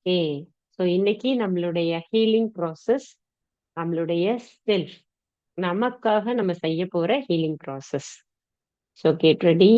Okay. So இன்னைக்கு நம்மளுடைய healing process, நம்மளுடைய செல்ஃப், நமக்காக நம்ம செய்ய போற healing process. So get ready.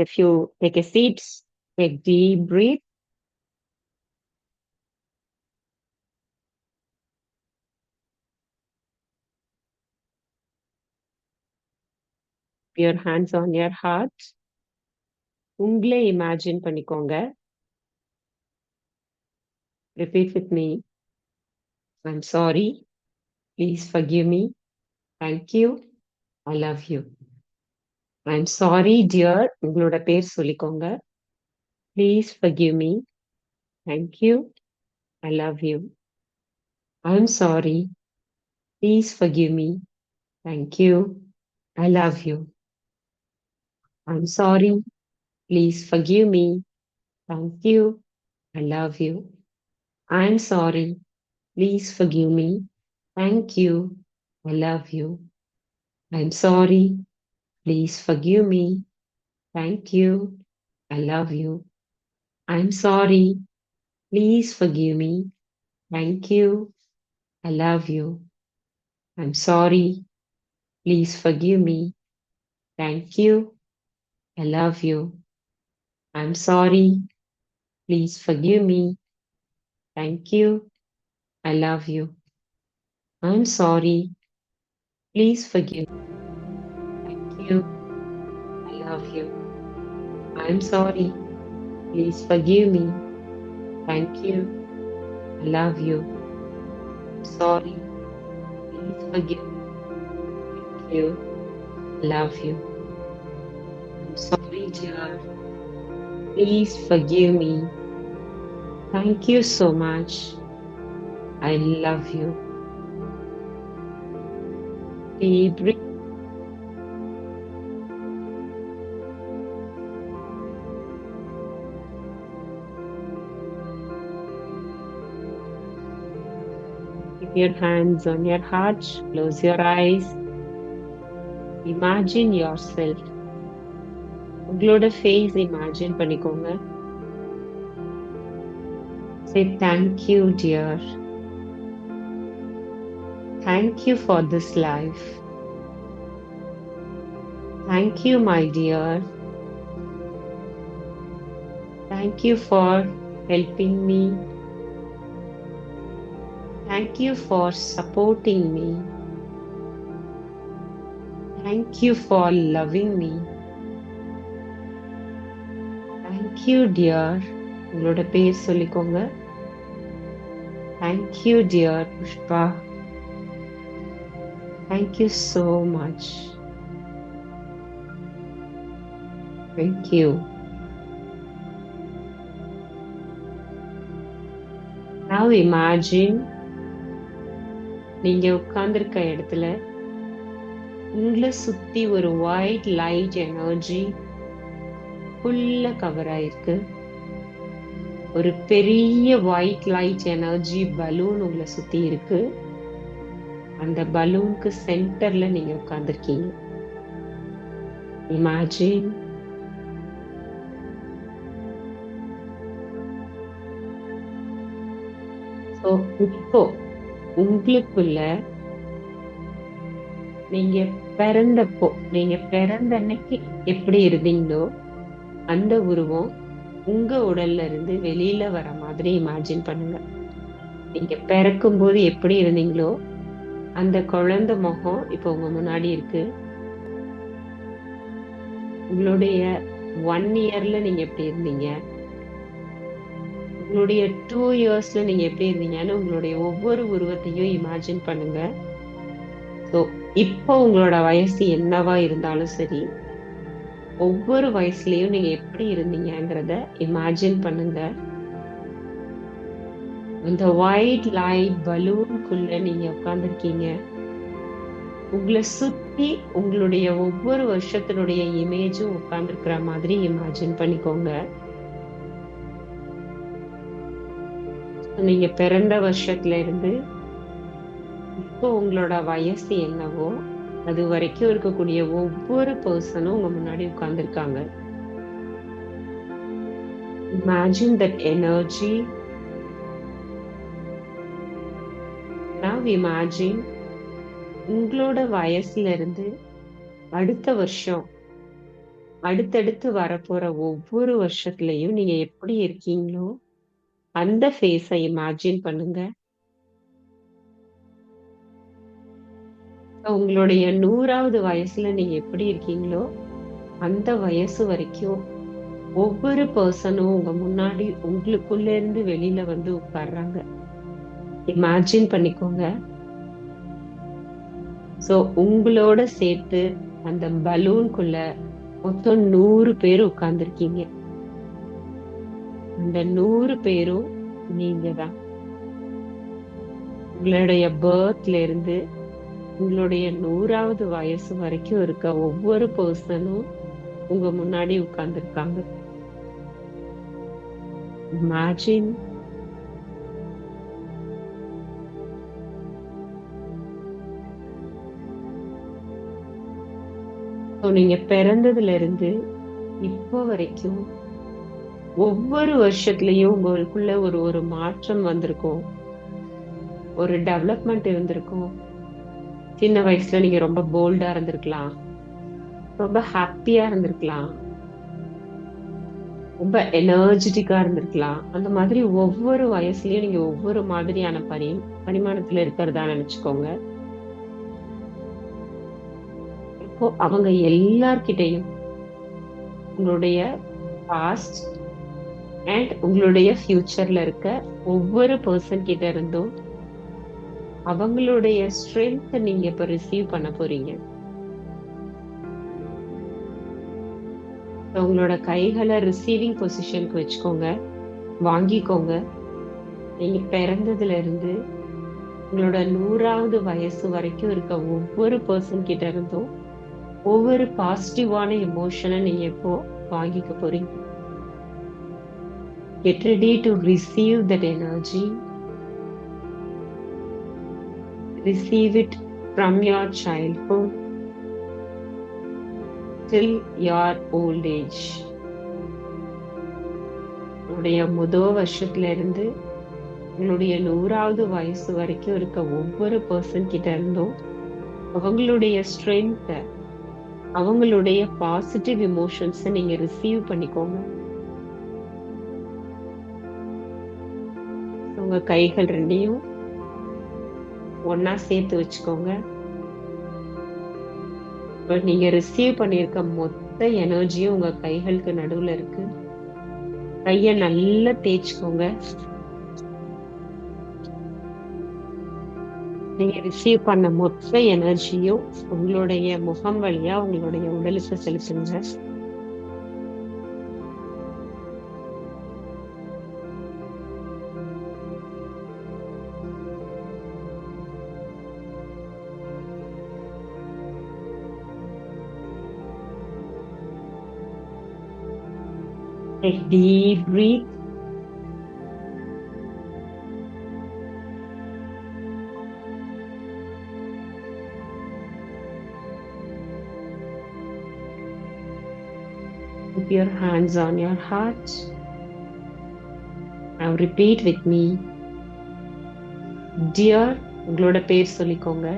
If you take a seat, take deep breath. Your hands on your heart. உங்களே இமேஜின் பண்ணிக்கோங்க. Repeat with me. I'm sorry. Please forgive me. Thank you. I love you. I'm sorry, dear. உங்களோட பேர் சொல்லிக்கோங்க. Please forgive me. Thank you. I love you. I'm sorry. Please forgive me. Thank you. I love you. I'm sorry. Please forgive me. Thank you. I love you. I'm sorry. Please forgive me. Thank you. I love you. I'm sorry. Please forgive me. Thank you. I love you. I'm sorry. Please forgive me. Thank you. I love you. I'm sorry. Please forgive me. Thank you. I love you. I'm sorry. Please forgive me. Thank you. I love you. I'm sorry. Please forgive me. Thank you. I love you. I'm sorry. Please forgive me. Thank you. I love you. Sorry. Please forgive me. Thank you. I love you. I'm sorry, dear. Please forgive me. Thank you so much. I love you. Deep breath. Keep your hands on your heart. Close your eyes. Imagine yourself. உங்களோட face imagine பண்ணிக்கோங்க. Say thank you, dear. Thank you for this life. Thank you, my dear. Thank you for helping me. Thank you for supporting me. Thank you for loving me. Thank you, dear. உங்களோட பேர் சொல்லிக்கோங்க. Thank you, dear Pushpa. Thank you so much. Thank you. Now imagine நீங்க உட்கார்ந்திருக்க இடத்துல உங்களை சுத்தி ஒரு white light energy ஃபுல்லா கவர் ஆயிருக்கு. ஒரு பெரிய ஒயிட் லைட் எனர்ஜி பலூன் உங்களை சுத்தி இருக்கு. அந்த பலூனுக்கு சென்டர்ல நீங்க உட்கார்ந்திருக்கீங்க. இமேஜின். ஸோ இப்போ உங்களுக்குள்ள நீங்க பிறந்த அன்னைக்கு எப்படி இருந்தீங்களோ அந்த உருவம் உங்க உடல்ல இருந்து வெளியில வர மாதிரி இமேஜின் பண்ணுங்க. நீங்க பிறக்கும் போது எப்படி இருந்தீங்களோ அந்த குழந்தை முகம் இப்போ உங்க முன்னாடி இருக்கு. உங்களுடைய 1 இயர்ல நீங்க எப்படி இருந்தீங்க, உங்களுடைய 2 இயர்ஸ்ல நீங்க எப்படி இருந்தீங்கன்னு உங்களுடைய ஒவ்வொரு உருவத்தையும் இமேஜின் பண்ணுங்க. ஸோ இப்போ உங்களோட வயசு என்னவா இருந்தாலும் சரி, ஒவ்வொரு வயசுலயும் நீங்க எப்படி இருந்தீங்கங்கிறத இமேஜின் பண்ணுங்க. இந்த ஒயிட் லைட் பலூனுக்குள்ள நீங்க உட்கார்ந்துருக்கீங்க. உங்களை சுத்தி உங்களுடைய ஒவ்வொரு வருஷத்தினுடைய இமேஜும் உட்கார்ந்துருக்கிற மாதிரி இமேஜின் பண்ணிக்கோங்க. நீங்க பிறந்த வருஷத்துல இருந்து இப்போ உங்களோட வயசு என்னவோ அது வரைக்கும் இருக்கக்கூடிய ஒவ்வொரு பர்சனும் உங்க முன்னாடி உட்கார்ந்துருக்காங்க. Imagine that energy. Now imagine உங்களோட வயசுல இருந்து அடுத்த வருஷம், அடுத்தடுத்து வரப்போற ஒவ்வொரு வருஷத்துலயும் நீங்க எப்படி இருக்கீங்களோ அந்த ஃபேஸை இமேஜின் பண்ணுங்க. உங்களுடைய 100வது வயசுல நீங்க எப்படி இருக்கீங்களோ அந்த வயசு வரைக்கும் ஒவ்வொரு பர்சனும் உங்க முன்னாடி உங்களுக்குள்ள இருந்து வெளியில வந்து உட்கார்றாங்க. இமேஜின் பண்ணிக்கோங்க. சோ உங்களோட சேர்த்து அந்த பலூன்குள்ள மொத்தம் 100 பேர் உட்கார்ந்துருக்கீங்க. அந்த 100 பேரும் நீங்க தான். உங்களுடைய பர்த்ல இருந்து உங்களுடைய 100வது வயசு வரைக்கும் இருக்க ஒவ்வொரு பர்சனும் உங்க முன்னாடி உட்கார்ந்துருக்காங்க. இமேஜின். நீங்க பிறந்ததுல இருந்து இப்போ வரைக்கும் ஒவ்வொரு வருஷத்துலயும் உங்களுக்குள்ள ஒரு மாற்றம் வந்திருக்கும். ஒரு டெவலப்மெண்ட் இருந்திருக்கும். சின்ன வயசுல நீங்க ரொம்ப போல்டா இருந்திருக்கலாம், ரொம்ப ஹாப்பியா இருந்திருக்கலாம், ரொம்ப எனர்ஜெட்டிக்கா இருந்திருக்கலாம். அந்த மாதிரி ஒவ்வொரு வயசுலயும் நீங்க ஒவ்வொரு மாதிரியான பரிமாணத்துல இருக்கிறதா நினைச்சுக்கோங்க. இப்போ அவங்க எல்லார்கிட்டையும் உங்களுடைய பாஸ்ட் அண்ட் உங்களுடைய ஃபியூச்சர்ல இருக்க ஒவ்வொரு பர்சன் கிட்ட இருந்தும் அவங்களுடைய ஸ்ட்ரென்த் நீங்க இப்ப ரிசீவ் பண்ண போறீங்க. உங்களோட கைகளை ரிசீவிங் பொசிஷனுக்கு வச்சுக்கோங்க, வாங்கிக்கோங்க. நீங்க பிறந்ததுல இருந்து உங்களோட 100வது வயசு வரைக்கும் இருக்க ஒவ்வொரு பர்சன் கிட்ட இருந்தும் ஒவ்வொரு பாசிட்டிவான எமோஷனை நீங்க இப்போ வாங்கிக்க போறீங்க. Get ready to receive that energy. Receive it from your childhood till your old age. உங்களுடைய முதல் வருஷத்துல இருந்து உங்களுடைய 100வது வயசு வரைக்கும் இருக்க ஒவ்வொரு பர்சன் கிட்ட இருந்தும் அவங்களுடைய ஸ்ட்ரென்த், அவங்களுடைய பாசிட்டிவ் எமோஷன்ஸை நீங்க ரிசீவ் பண்ணிக்கோங்க. உங்க கைகள் ரெண்டையும் ஒன்னா சேர்த்து வச்சுக்கோங்க. நீங்க ரிசீவ் பண்ணிருக்க மொத்த எனர்ஜியும் உங்க கைகளுக்கு நடுவுல இருக்கு. கைய நல்லா தேய்ச்சுக்கோங்க. நீங்க ரிசீவ் பண்ண மொத்த எனர்ஜியும் உங்களுடைய முகம் வழியா உங்களுடைய உடலுக்கு செலுத்துங்க. Take deep breath. Put your hands on your heart. Now repeat with me. Dear, உங்களோட பேர் சொல்லிக்கோங்க.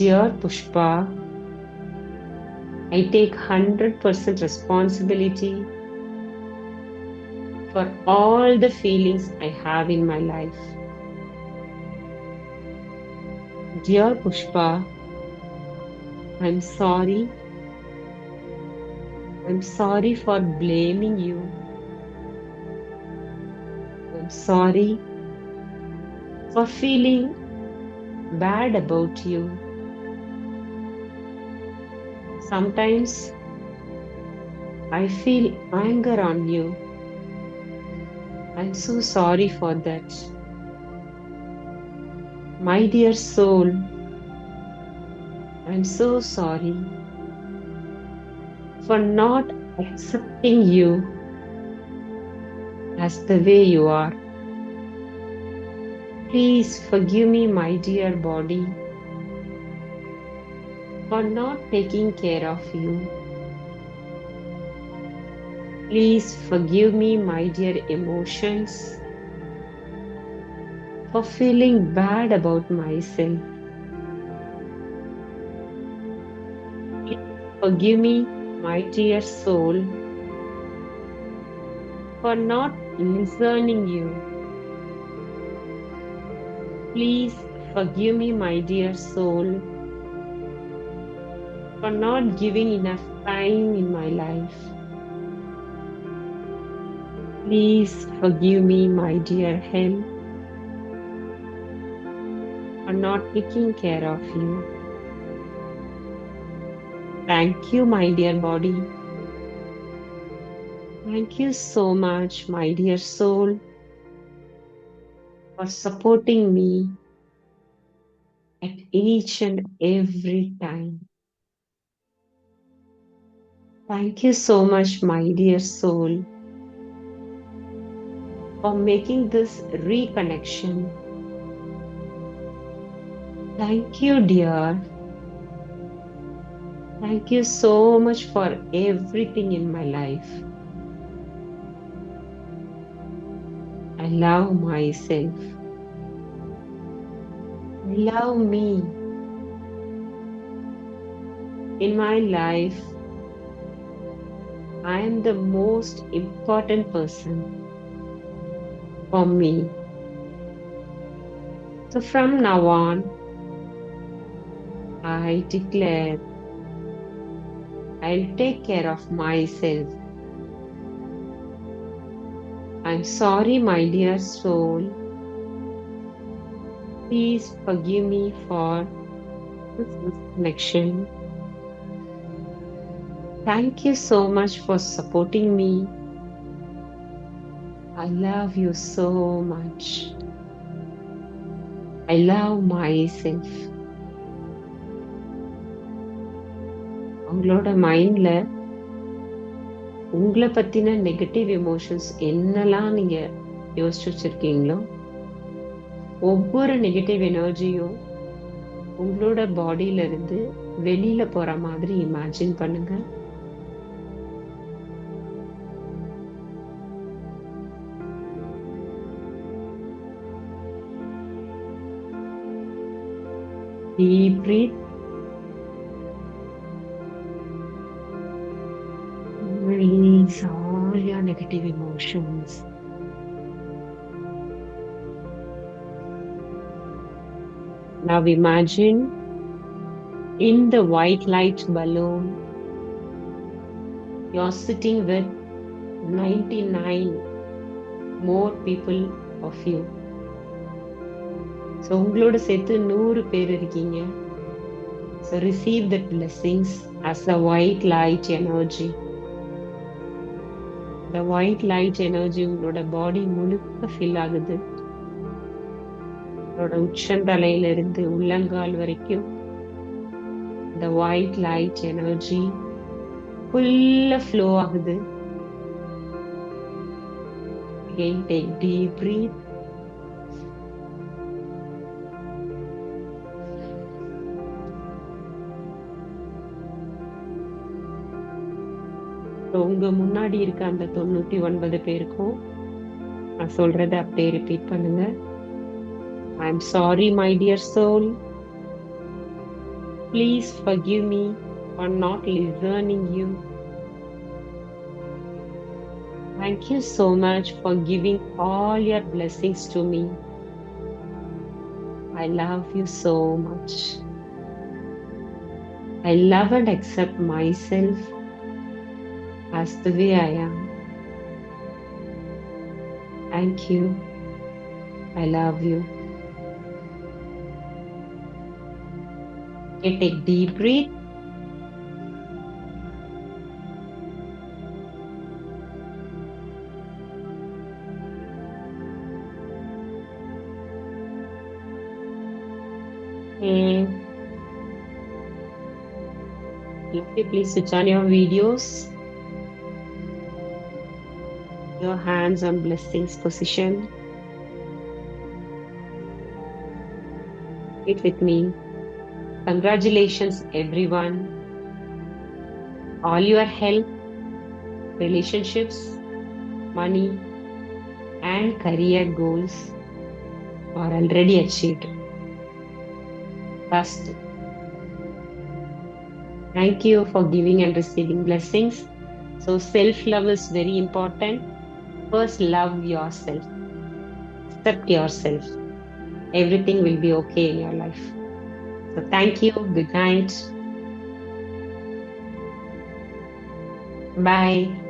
Dear Pushpa, I take 100% responsibility for all the feelings I have in my life. Dear Pushpa, I'm sorry. I'm sorry for blaming you. I'm sorry for feeling bad about you. Sometimes I feel anger on you. I'm so sorry for that. My dear soul, I'm so sorry for not accepting you as the way you are. Please forgive me, my dear body, for not taking care of you. Please forgive me, my dear emotions, for feeling bad about myself. Please forgive me, my dear soul, for not listening you. Please forgive me, my dear soul, for not giving enough time in my life. Please forgive me, my dear health, for not taking care of you. Thank you, my dear body. Thank you so much, my dear soul, for supporting me at each and every time. Thank you so much, my dear soul, for making this reconnection. Thank you, dear. Thank you so much for everything in my life. I love myself. I love me. In my life, I am the most important person for me. So from now on, I declare I'll take care of myself. I'm sorry, my dear soul. Please forgive me for this disconnection. Thank you so much for supporting me. I love you so much. I love myself. உங்களோட மைண்ட்ல உங்களை பத்தின negative emotions என்னெல்லாம் நீங்க யோசிச்சு வச்சிருக்கீங்களோ ஒவ்வொரு negative எனர்ஜியும் உங்களோட பாடியில இருந்து வெளியில போற மாதிரி இமேஜின் பண்ணுங்க. Deep breath. Release all your negative emotions. Now imagine in the white light balloon, you're sitting with 99 more people of you. So உங்களோட சேர்த்து 100 பேர் இருக்கீங்க. So receive the blessings as a white light energy. The white light energy உங்களோட பாடி முழுக்க fill ஆகுது. உங்களோட உச்சந்தலையில இருந்து உள்ளங்கால் வரைக்கும் the white light energy full flow ஆகுது. Again, take deep breath. உங்க முன்னாடி இருக்க அந்த 99 பேருக்கும் நான் சொல்றதை அப்படியே ரிப்பீட் பண்ணுங்க. I'm sorry, my dear soul. Please forgive me for not listening you. Thank you so much for giving all your blessings to me. I love you so much. I love and accept myself as the way I am. Thank you. I love you. Okay, take deep breath. Okay, please switch on your videos. Your hands on blessings position. Repeat with me. Congratulations, everyone. All your health, relationships, money, and career goals are already achieved. Trust. Thank you for giving and receiving blessings. So, self love is very important. First, love yourself, accept yourself. Everything will be okay in your life. So, thank you. Good night. Bye.